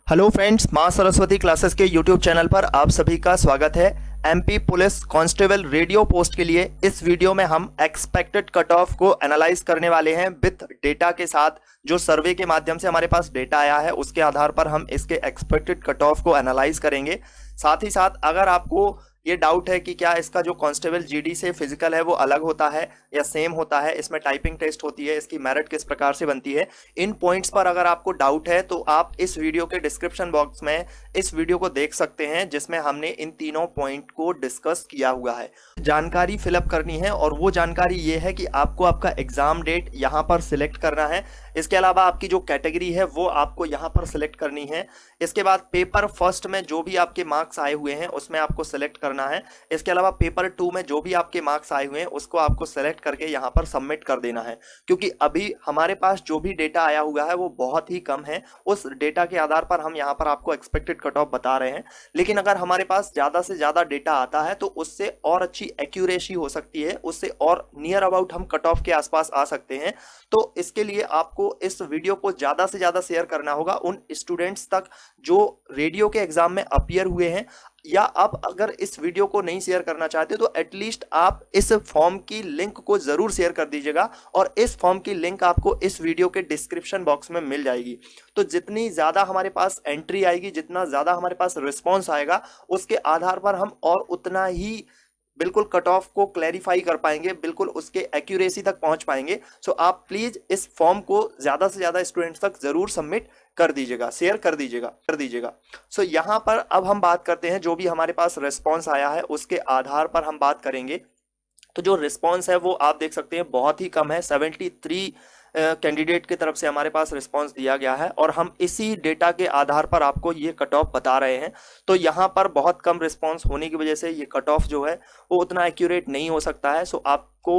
Hello friends, मां Saraswati classes के YouTube channel पर आप सभी का स्वागत है। MP police constable radio post के लिए इस वीडियो में हम एक्सपेक्टेड कट ऑफ को एनालाइज करने वाले हैं विथ डेटा के साथ। जो सर्वे के माध्यम से हमारे पास डेटा आया है उसके आधार पर हम इसके एक्सपेक्टेड कट ऑफ को एनालाइज करेंगे। साथ ही साथ अगर आपको ये डाउट है कि क्या इसका जो कांस्टेबल जीडी से फिजिकल है वो अलग होता है या सेम होता है, इसमें टाइपिंग टेस्ट होती है, इसकी मेरिट किस प्रकार से बनती है, इन पॉइंट्स पर अगर आपको डाउट है तो आप इस वीडियो के डिस्क्रिप्शन बॉक्स में इस वीडियो को देख सकते हैं जिसमें हमने इन तीनों पॉइंट को डिस्कस किया हुआ है। जानकारी फिलअप करनी है और वो जानकारी ये है कि आपको आपका एग्जाम डेट यहाँ पर सिलेक्ट करना है। इसके अलावा आपकी जो कैटेगरी है वो आपको यहाँ पर सिलेक्ट करनी है। इसके बाद पेपर फर्स्ट में जो भी आपके मार्क्स आए हुए हैं उसमें आपको सिलेक्ट करना है। इसके अलावा पेपर 2 में जो भी आपके मार्क्स आए हुए हैं उसको आपको सेलेक्ट करके यहाँ पर सबमिट कर देना है, क्योंकि अभी हमारे पास जो भी डेटा आया हुआ है वो बहुत ही कम है। उस डेटा के आधार पर हम यहाँ पर आपको एक्सपेक्टेड कट ऑफ बता रहे हैं, लेकिन अगर हमारे पास ज़्यादा से ज़्यादा डेटा आता है तो उससे और अच्छी एक्यूरेसी हो सकती है, उससे और नियर अबाउट हम कट ऑफ के आसपास आ सकते हैं। तो इसके लिए आपको इस वीडियो को ज़्यादा से ज़्यादा शेयर करना होगा उन स्टूडेंट्स तक जो रेडियो के एग्जाम में अपीयर हुए हैं, या आप अगर इस वीडियो को नहीं शेयर करना चाहते तो एटलीस्ट आप इस फॉर्म की लिंक को जरूर शेयर कर दीजिएगा, और इस फॉर्म की लिंक आपको इस वीडियो के डिस्क्रिप्शन बॉक्स में मिल जाएगी। तो जितनी ज़्यादा हमारे पास एंट्री आएगी, जितना ज़्यादा हमारे पास रिस्पॉन्स आएगा, उसके आधार पर हम और उतना ही बिल्कुल कट ऑफ को क्लैरिफाई कर पाएंगे, बिल्कुल उसके एक्यूरेसी तक पहुंच पाएंगे। सो आप प्लीज इस फॉर्म को ज्यादा से ज्यादा स्टूडेंट्स तक जरूर सबमिट कर दीजिएगा, शेयर कर दीजिएगा। सो यहाँ पर अब हम बात करते हैं जो भी हमारे पास रिस्पॉन्स आया है उसके आधार पर हम बात करेंगे। तो जो रिस्पॉन्स है वो आप देख सकते हैं बहुत ही कम है, 73 कैंडिडेट की तरफ से हमारे पास रिस्पांस दिया गया है, और हम इसी डेटा के आधार पर आपको ये कट ऑफ बता रहे हैं। तो यहाँ पर बहुत कम रिस्पांस होने की वजह से ये कट ऑफ जो है वो उतना एक्यूरेट नहीं हो सकता है। सो आपको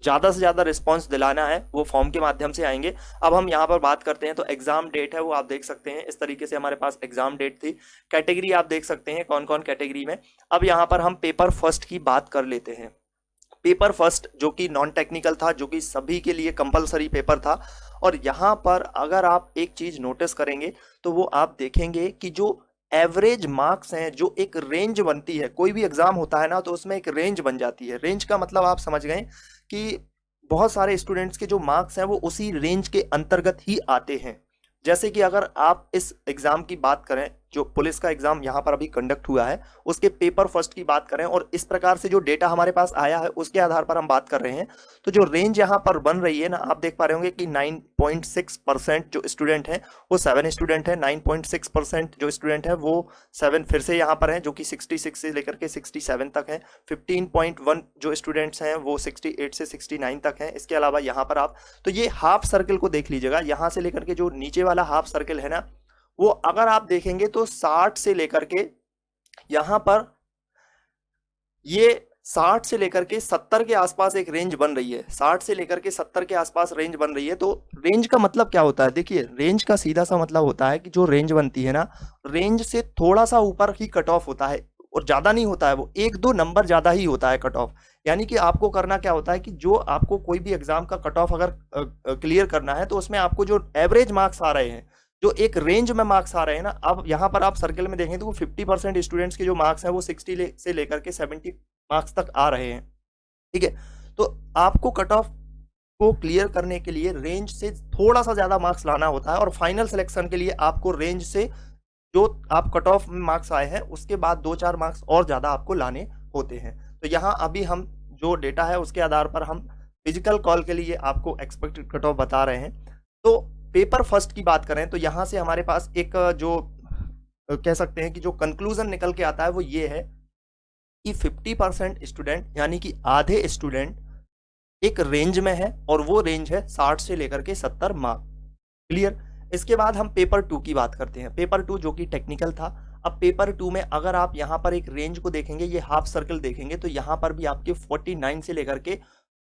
ज़्यादा से ज़्यादा रिस्पांस दिलाना है, वो फॉर्म के माध्यम से आएंगे। अब हम यहाँ पर बात करते हैं तो एग्जाम डेट है वो आप देख सकते हैं, इस तरीके से हमारे पास एग्जाम डेट थी। कैटेगरी आप देख सकते हैं कौन कौन कैटेगरी में। अब यहाँ पर हम पेपर फर्स्ट की बात कर लेते हैं। पेपर फर्स्ट जो कि नॉन टेक्निकल था, जो कि सभी के लिए कंपलसरी पेपर था, और यहाँ पर अगर आप एक चीज नोटिस करेंगे तो वो आप देखेंगे कि जो एवरेज मार्क्स हैं, जो एक रेंज बनती है, कोई भी एग्जाम होता है ना तो उसमें एक रेंज बन जाती है। रेंज का मतलब आप समझ गए कि बहुत सारे स्टूडेंट्स के जो मार्क्स हैं वो उसी रेंज के अंतर्गत ही आते हैं। जैसे कि अगर आप इस एग्जाम की बात करें, जो पुलिस का एग्जाम यहाँ पर अभी कंडक्ट हुआ है उसके पेपर फर्स्ट की बात करें, और इस प्रकार से जो डेटा हमारे पास आया है उसके आधार पर हम बात कर रहे हैं, तो जो रेंज यहाँ पर बन रही है ना, आप देख पा रहे होंगे कि 9.6% जो स्टूडेंट हैं वो 7 स्टूडेंट हैं, 9.6% जो स्टूडेंट है वो 7 फिर से यहाँ पर हैं जो कि 66 से लेकर के 67 तक हैं। 15.1 जो स्टूडेंट्स हैं वो 68 से 69 तक हैं। इसके अलावा यहाँ पर आप तो ये हाफ सर्किल को देख लीजिएगा, यहाँ से लेकर के जो नीचे वाला हाफ सर्किल है ना, वो अगर आप देखेंगे तो 60 से लेकर के यहां पर ये 60 से लेकर के 70 के आसपास एक रेंज बन रही है। 60 से लेकर के 70 के आसपास रेंज बन रही है। तो रेंज का मतलब क्या होता है? देखिए, रेंज का सीधा सा मतलब होता है कि जो रेंज बनती है ना, रेंज से थोड़ा सा ऊपर ही कट ऑफ होता है, और ज्यादा नहीं होता है, वो 1-2 नंबर ज्यादा ही होता है कट ऑफ। यानी कि आपको करना क्या होता है कि जो आपको कोई भी एग्जाम का कट ऑफ अगर क्लियर करना है तो उसमें आपको जो एवरेज मार्क्स आ रहे हैं, जो एक रेंज में मार्क्स आ रहे हैं ना, अब यहाँ पर आप सर्कल में देखें तो 50% स्टूडेंट्स के जो मार्क्स हैं वो 60 से लेकर के 70 मार्क्स तक आ रहे हैं। ठीक है, तो आपको कट ऑफ को क्लियर करने के लिए रेंज से थोड़ा सा ज्यादा मार्क्स लाना होता है, और फाइनल सिलेक्शन के लिए आपको रेंज से जो आप कट ऑफ में मार्क्स आए हैं उसके बाद 2-4 मार्क्स और ज्यादा आपको लाने होते हैं। तो यहाँ अभी हम जो डेटा है उसके आधार पर हम फिजिकल कॉल के लिए आपको एक्सपेक्टेड कट ऑफ बता रहे हैं। तो पेपर फर्स्ट की बात करें तो यहां से हमारे पास एक जो कह सकते हैं कि जो कंक्लूजन निकल के आता है वो ये है कि 50% स्टूडेंट यानी कि आधे स्टूडेंट एक रेंज में है, और वो रेंज है 60 से लेकर के 70 मार्क। क्लियर। इसके बाद हम पेपर 2 की बात करते हैं। पेपर 2 जो कि टेक्निकल था। अब पेपर 2 में अगर आप यहाँ पर एक रेंज को देखेंगे, ये हाफ सर्कल देखेंगे, तो यहाँ पर भी आपके 49 से लेकर के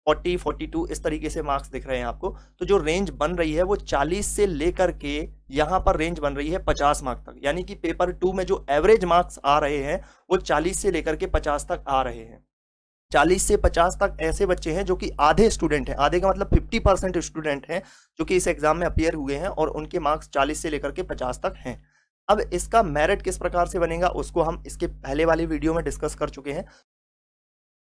40-42 इस तरीके से मार्क्स दिख रहे हैं आपको। तो जो रेंज बन रही है वो 40 से लेकर के यहाँ पर रेंज बन रही है 50 मार्क्स तक। यानी कि पेपर 2 में जो एवरेज मार्क्स आ रहे हैं वो 40 से लेकर के 50 तक आ रहे हैं। 40 से 50 तक ऐसे बच्चे हैं जो कि आधे स्टूडेंट हैं, आधे का मतलब 50% स्टूडेंट हैं जो कि इस एग्जाम में अपीयर हुए हैं, और उनके मार्क्स 40 से लेकर के 50 तक हैं। अब इसका मेरिट किस प्रकार से बनेगा उसको हम इसके पहले वाली वीडियो में डिस्कस कर चुके हैं।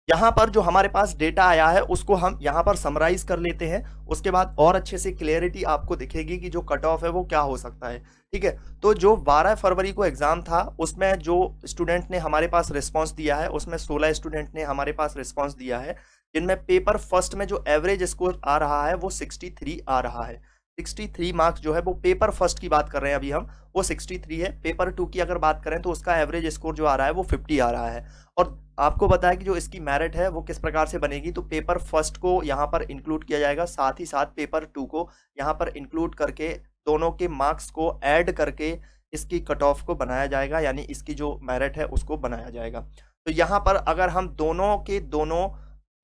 यहाँ पर जो हमारे पास डेटा आया है उसको हम यहाँ पर समराइज कर लेते हैं, उसके बाद और अच्छे से क्लियरिटी आपको दिखेगी कि जो कट ऑफ है वो क्या हो सकता है। ठीक है, तो जो 12 फरवरी को एग्जाम था उसमें जो स्टूडेंट ने हमारे पास रिस्पांस दिया है उसमें 16 स्टूडेंट ने हमारे पास रिस्पांस दिया है, जिनमें पेपर फर्स्ट में जो एवरेज स्कोर आ रहा है वो 63 आ रहा है। 63 मार्क्स जो है वो पेपर फर्स्ट की बात कर रहे हैं अभी हम, वो 63 है। पेपर टू की अगर बात करें तो उसका एवरेज स्कोर जो आ रहा है वो 50 आ रहा है। और आपको बताया कि जो इसकी मेरिट है वो किस प्रकार से बनेगी, तो पेपर फर्स्ट को यहाँ पर इंक्लूड किया जाएगा, साथ ही साथ पेपर टू को यहाँ पर इंक्लूड करके दोनों के मार्क्स को ऐड करके इसकी कट ऑफ को बनाया जाएगा, यानी इसकी जो मेरिट है उसको बनाया जाएगा। तो यहाँ पर अगर हम दोनों के दोनों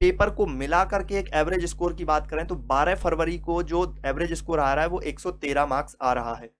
पेपर को मिला करके एक एवरेज स्कोर की बात करें तो 12 फरवरी को जो एवरेज स्कोर आ रहा है वो 113 मार्क्स आ रहा है।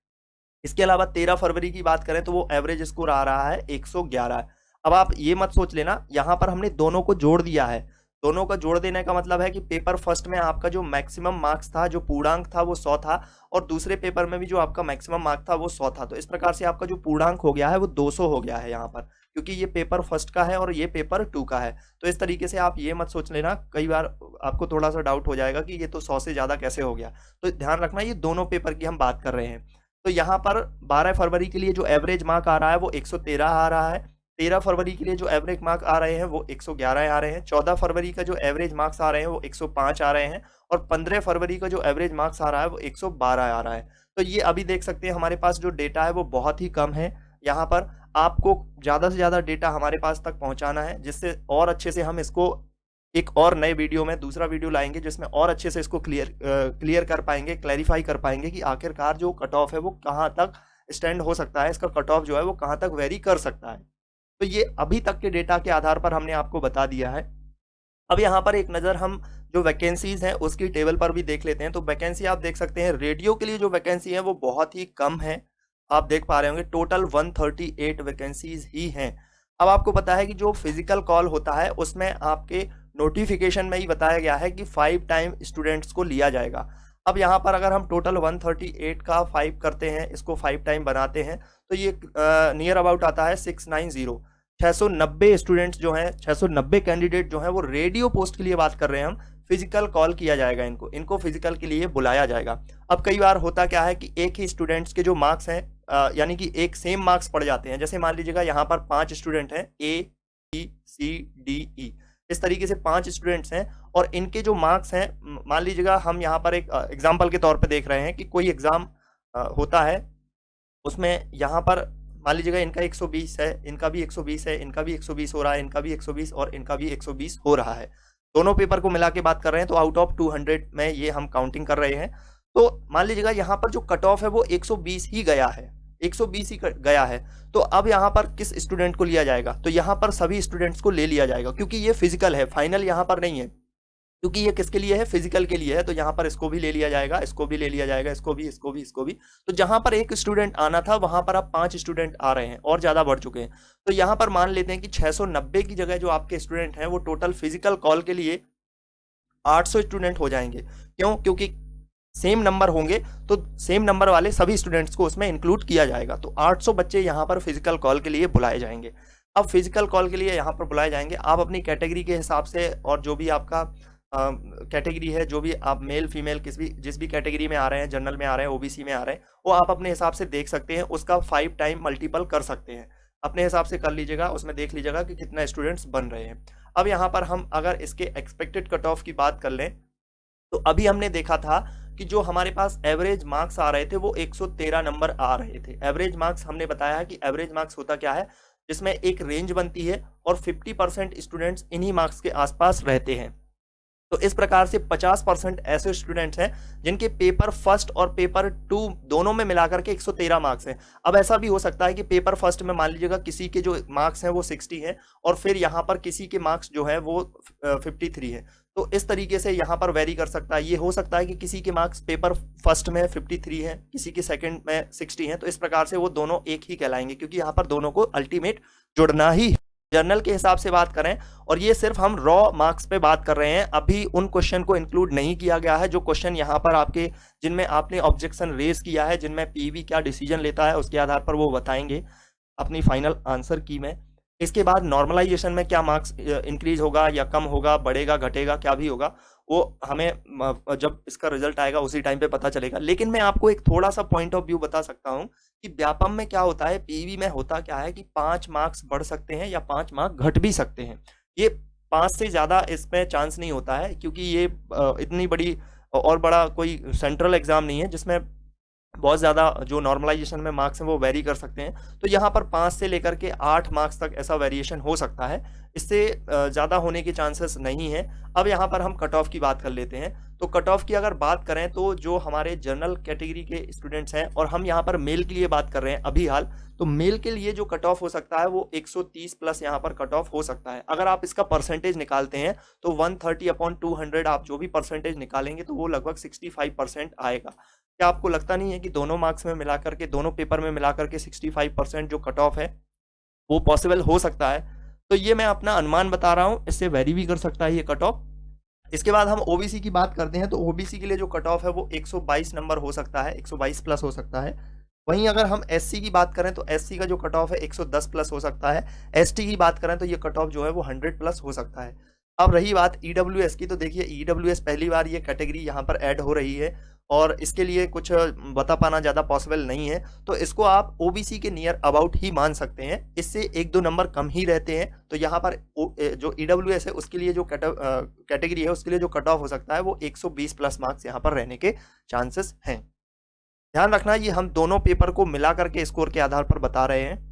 इसके अलावा 13 फरवरी की बात करें तो वो एवरेज स्कोर आ रहा है 111 है। अब आप ये मत सोच लेना, यहाँ पर हमने दोनों को जोड़ दिया है। दोनों का जोड़ देने का मतलब है कि पेपर फर्स्ट में आपका जो मैक्सिमम मार्क्स था, जो पूर्णांक था वो 100 था, और दूसरे पेपर में भी जो आपका मैक्सिमम मार्क था वो 100 था। तो इस प्रकार से आपका जो पूर्णांक हो गया है वो 200 हो गया है यहाँ पर, क्योंकि ये पेपर फर्स्ट का है और ये पेपर टू का है। तो इस तरीके से आप ये मत सोच लेना, कई बार आपको थोड़ा सा डाउट हो जाएगा कि ये तो 100 से ज़्यादा कैसे हो गया। तो ध्यान रखना ये दोनों पेपर की हम बात कर रहे हैं। तो यहाँ पर 12 फरवरी के लिए जो एवरेज मार्क आ रहा है वो 113 आ रहा है। 13 फरवरी के लिए जो एवरेज मार्क आ रहे हैं वो 111 आ रहे हैं। 14 फरवरी का जो एवरेज मार्क्स आ रहे हैं वो 105 आ रहे हैं। और 15 फरवरी का जो एवरेज मार्क्स आ रहा है वो 112 आ रहा है। तो ये अभी देख सकते हैं हमारे पास जो डेटा है वो बहुत ही कम है। यहाँ पर आपको ज़्यादा से ज़्यादा डेटा हमारे पास तक पहुँचाना है, जिससे और अच्छे से हम इसको एक और नए वीडियो में दूसरा वीडियो लाएंगे जिसमें और अच्छे से इसको क्लियर कर पाएंगे, क्लैरिफाई कर पाएंगे कि आखिरकार जो कट ऑफ है वो कहाँ तक स्टैंड हो सकता है, इसका कट ऑफ जो है वो कहाँ तक वेरी कर सकता है। तो ये अभी तक के डेटा के आधार पर हमने आपको बता दिया है। अब यहाँ पर एक नज़र हम जो वैकेंसीज हैं उसकी टेबल पर भी देख लेते हैं। तो वैकेंसी आप देख सकते हैं, रेडियो के लिए जो वैकेंसी है वो बहुत ही कम है। आप देख पा रहे होंगे टोटल 138 वैकेंसीज ही हैं। अब आपको पता है कि जो फिजिकल कॉल होता है उसमें आपके नोटिफिकेशन में ही बताया गया है कि 5 टाइम स्टूडेंट्स को लिया जाएगा। अब यहाँ पर अगर हम टोटल 138 का 5 करते हैं, इसको 5 टाइम बनाते हैं, तो ये नियर अबाउट आता है 690। 690 स्टूडेंट्स जो हैं, 690 कैंडिडेट जो हैं वो रेडियो पोस्ट के लिए बात कर रहे हैं हम, फिजिकल कॉल किया जाएगा, इनको फिजिकल के लिए बुलाया जाएगा। अब कई बार होता क्या है कि एक ही स्टूडेंट्स के जो मार्क्स हैं, यानी कि एक सेम मार्क्स पड़ जाते हैं। जैसे मान लीजिएगा यहाँ पर 5 स्टूडेंट हैं, A B C D E, इस तरीके से 5 स्टूडेंट्स हैं और इनके जो मार्क्स हैं, मान लीजिएगा हम यहाँ पर एक एग्जाम्पल के तौर पे देख रहे हैं कि कोई एग्जाम होता है, उसमें यहाँ पर मान लीजिएगा इनका 120 है, इनका भी 120 है, इनका भी 120 हो रहा है, इनका भी 120 और इनका भी 120 हो रहा है। दोनों पेपर को मिला के बात कर रहे हैं तो आउट ऑफ 200 में ये हम काउंटिंग कर रहे हैं। तो मान लीजिएगा यहाँ पर जो कट ऑफ है वो 120 ही गया है, 120 ही गया है। तो अब यहाँ पर किस स्टूडेंट को लिया जाएगा, तो यहाँ पर सभी स्टूडेंट्स को ले लिया जाएगा, क्योंकि ये फिजिकल है, फाइनल यहाँ पर नहीं है, क्योंकि ये किसके लिए है, फिजिकल के लिए है। तो यहाँ पर इसको भी ले लिया जाएगा, इसको भी ले लिया जाएगा, इसको भी, इसको भी, इसको भी। तो जहां पर एक स्टूडेंट आना था वहां पर अब 5 स्टूडेंट आ रहे हैं और ज्यादा बढ़ चुके हैं। तो यहाँ पर मान लेते हैं कि 690 की जगह जो आपके स्टूडेंट हैं वो टोटल फिजिकल कॉल के लिए 800 स्टूडेंट हो जाएंगे। क्यों? क्योंकि सेम नंबर होंगे तो सेम नंबर वाले सभी स्टूडेंट्स को उसमें इंक्लूड किया जाएगा। तो 800 बच्चे यहाँ पर फिजिकल कॉल के लिए बुलाए जाएंगे। अब फिजिकल कॉल के लिए यहाँ पर बुलाए जाएंगे, आप अपनी कैटेगरी के हिसाब से और जो भी आपका कैटेगरी है, जो भी आप मेल फीमेल जिस भी कैटेगरी में आ रहे हैं, जनरल में आ रहे हैं, ओबीसी में आ रहे हैं, वो आप अपने हिसाब से देख सकते हैं, उसका 5 टाइम मल्टीपल कर सकते हैं, अपने हिसाब से कर लीजिएगा, उसमें देख लीजिएगा कि कितना स्टूडेंट्स बन रहे हैं। अब यहाँ पर हम अगर इसके एक्सपेक्टेड कट ऑफ की बात कर लें तो अभी हमने देखा था कि जो हमारे पास एवरेज मार्क्स आ रहे थे वो 113 नंबर आ रहे थे। एवरेज मार्क्स हमने बताया है कि एवरेज मार्क्स होता क्या है, जिसमें एक रेंज बनती है और 50% स्टूडेंट्स इन्हीं मार्क्स के आसपास रहते हैं। तो इस प्रकार से 50% ऐसे स्टूडेंट्स हैं जिनके पेपर फर्स्ट और पेपर टू दोनों में मिलाकर के 113 मार्क्स हैं। अब ऐसा भी हो सकता है कि पेपर फर्स्ट में मान लीजिएगा किसी के जो मार्क्स हैं वो 60 हैं और फिर यहाँ पर किसी के मार्क्स जो है वो 53 है। तो इस तरीके से यहाँ पर वेरी कर सकता है। ये हो सकता है कि किसी के मार्क्स पेपर फर्स्ट में 53 हैं, किसी के सेकंड में 60 हैं। तो इस प्रकार से वो दोनों एक ही कहलाएंगे, क्योंकि यहाँ पर दोनों को अल्टीमेट जुड़ना ही जर्नल के हिसाब से बात करें, और ये सिर्फ हम रॉ मार्क्स पे बात कर रहे हैं, अभी उन क्वेश्चन को इंक्लूड नहीं किया गया है जो क्वेश्चन यहाँ पर आपके जिनमें आपने ऑब्जेक्शन रेज किया है, जिनमें पीवी क्या डिसीजन लेता है उसके आधार पर वो बताएंगे अपनी फाइनल आंसर की में। इसके बाद नॉर्मलाइजेशन में क्या मार्क्स इंक्रीज होगा या कम होगा, बढ़ेगा घटेगा, क्या भी होगा, वो हमें जब इसका रिजल्ट आएगा उसी टाइम पे पता चलेगा। लेकिन मैं आपको एक थोड़ा सा पॉइंट ऑफ व्यू बता सकता हूँ कि व्यापम में क्या होता है, पीवी में होता क्या है कि 5 मार्क्स बढ़ सकते हैं या 5 मार्क्स घट भी सकते हैं। ये 5 से ज़्यादा इसमें चांस नहीं होता है, क्योंकि ये इतनी बड़ी और बड़ा कोई सेंट्रल एग्जाम नहीं है जिसमें बहुत ज़्यादा जो नॉर्मलाइजेशन में मार्क्स हैं वो वेरी कर सकते हैं। तो यहाँ पर 5 से लेकर के 8 मार्क्स तक ऐसा वेरिएशन हो सकता है, इससे ज़्यादा होने के चांसेस नहीं है। अब यहाँ पर हम कट ऑफ की बात कर लेते हैं। तो कट ऑफ की अगर बात करें तो जो हमारे जनरल कैटेगरी के स्टूडेंट्स हैं, और हम यहाँ पर मेल के लिए बात कर रहे हैं अभी हाल, तो मेल के लिए जो कट ऑफ हो सकता है वो 130 प्लस यहाँ पर कट ऑफ हो सकता है। अगर आप इसका परसेंटेज निकालते हैं तो 130/200 आप जो भी परसेंटेज निकालेंगे तो वो लगभग 65% आएगा। क्या आपको लगता नहीं है कि दोनों मार्क्स में मिलाकर के, दोनों पेपर में मिलाकर के 65% जो कट ऑफ है वो पॉसिबल हो सकता है? तो ये मैं अपना अनुमान बता रहा हूँ, इससे वेरी भी कर सकता है ये कट ऑफ। इसके बाद हम ओबीसी की बात करते हैं, तो ओबीसी के लिए जो कट ऑफ है वो 122 नंबर हो सकता है, 122 प्लस हो सकता है। वहीं अगर हम एससी की बात करें तो एससी का जो कट ऑफ है 110 प्लस हो सकता है। एसटी की बात करें तो ये कट ऑफ जो है वो 100 प्लस हो सकता है। अब रही बात ईडब्ल्यूएस की, तो देखिए ईडब्ल्यूएस पहली बार ये कैटेगरी यहाँ पर ऐड हो रही है और इसके लिए कुछ बता पाना ज़्यादा पॉसिबल नहीं है, तो इसको आप ओबीसी के नियर अबाउट ही मान सकते हैं, इससे 1-2 नंबर कम ही रहते हैं। तो यहाँ पर जो ईडब्ल्यूएस है उसके लिए जो कैटेगरी है उसके लिए जो कट ऑफ हो सकता है वो 120 प्लस मार्क्स यहाँ पर रहने के चांसेस हैं। ध्यान रखना ये हम दोनों पेपर को मिला करके स्कोर के आधार पर बता रहे हैं।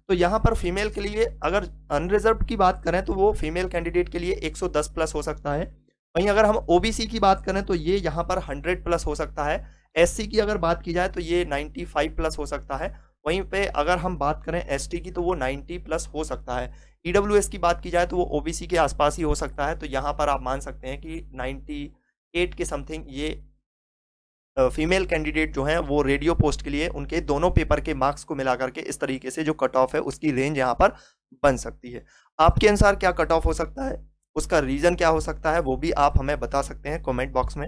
तो यहाँ पर फीमेल के लिए अगर अनरिजर्व की बात करें तो वो फीमेल कैंडिडेट के लिए 110 प्लस हो सकता है। वहीं अगर हम ओबीसी की बात करें तो ये यहाँ पर 100 प्लस हो सकता है। एससी की अगर बात की जाए तो ये 95 प्लस हो सकता है। वहीं पे अगर हम बात करें एसटी की तो वो 90 प्लस हो सकता है। ईडब्ल्यूएस की बात की जाए तो वो ओबीसी के आसपास ही हो सकता है, तो यहाँ पर आप मान सकते हैं कि 98 के समथिंग ये फीमेल कैंडिडेट जो हैं वो रेडियो पोस्ट के लिए उनके दोनों पेपर के मार्क्स को मिला करके इस तरीके से जो कट ऑफ है उसकी रेंज यहाँ पर बन सकती है। आपके अनुसार क्या कट ऑफ हो सकता है, उसका रीज़न क्या हो सकता है, वो भी आप हमें बता सकते हैं कमेंट बॉक्स में।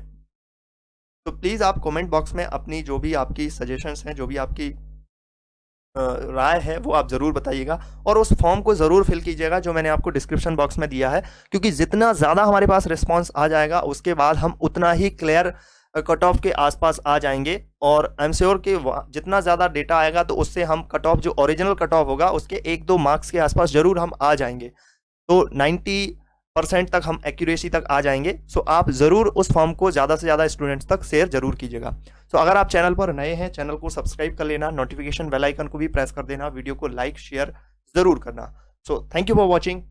तो प्लीज़ आप कमेंट बॉक्स में अपनी जो भी आपकी सजेशंस हैं, जो भी आपकी राय है वो आप ज़रूर बताइएगा, और उस फॉर्म को ज़रूर फिल कीजिएगा जो मैंने आपको डिस्क्रिप्शन बॉक्स में दिया है, क्योंकि जितना ज़्यादा हमारे पास रिस्पॉन्स आ जाएगा उसके बाद हम उतना ही क्लियर कट ऑफ के आसपास आ जाएंगे। और आई एम श्योर कि जितना ज़्यादा डेटा आएगा तो उससे हम कट ऑफ जो ओरिजिनल कट ऑफ होगा उसके 1-2 मार्क्स के आसपास ज़रूर हम आ जाएंगे, तो 90% तक हम एक्यूरेसी तक आ जाएंगे। सो आप ज़रूर उस फॉर्म को ज़्यादा से ज़्यादा स्टूडेंट्स तक शेयर ज़रूर कीजिएगा। सो अगर आप चैनल पर नए हैं, चैनल को सब्सक्राइब कर लेना, नोटिफिकेशन बेल आइकन को भी प्रेस कर देना, वीडियो को लाइक शेयर ज़रूर करना। So thank you for watching.